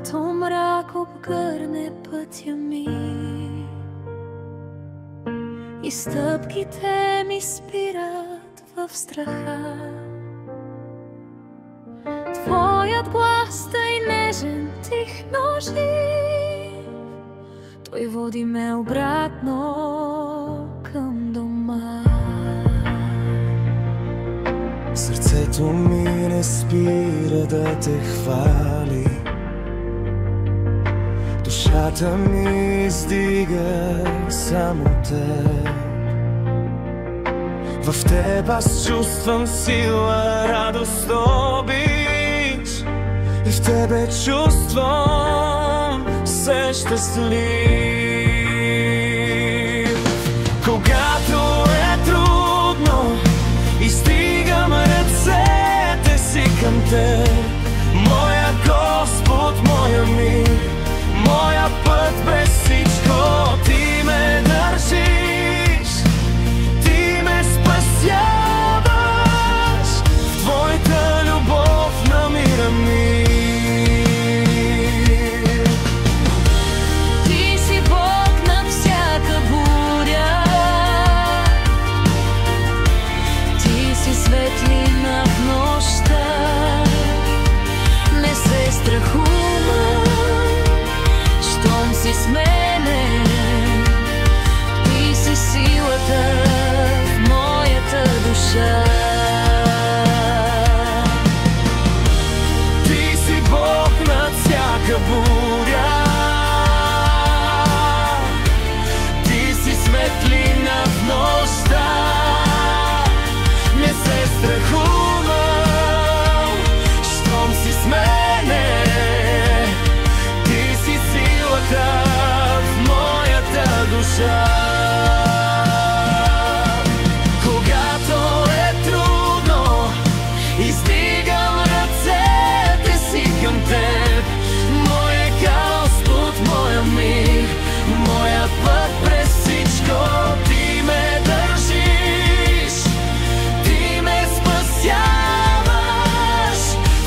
когато мрак обгърне пътя ми и стъпките ми спират в страха. Твоят глас тъй нежен, тих, но жив, той води ме обратно към дома. Сърцето ми не спира да те хвали, душата ми издига само теб. В теб аз чувствам сила, радост, обич, и в тебе чувствам се щастлив. Когато е трудно, издигам ръцете си към теб, моя Господ, моя мир, моя път през всичко. Ти ме държиш, ти ме спасяваш, в твоята любов намирам мир. Ти си Бог над всяка буря, ти си светлина в нощта. Не се страхувам, щом си с мене. Ти си силата в моята душа. Ти си Бог над всяка буря, ти си светлина в нощта. Не се страхувам, щом си с мене. Ти си силата в моята душа. Когато е трудно, издигам ръцете си към теб, моя Господ, моя мир, моя път през всичко. Ти ме държиш, ти ме спасяваш,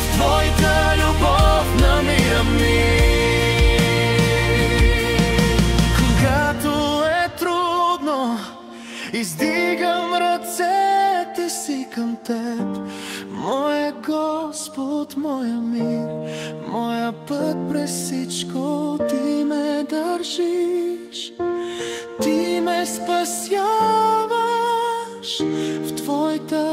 в твоята любов намирам мир. Когато е трудно, издигам ръцете си към теб, моя Господ, моя мир, моя път през всичко. Ти ме държиш, ти ме спасяваш, в твоята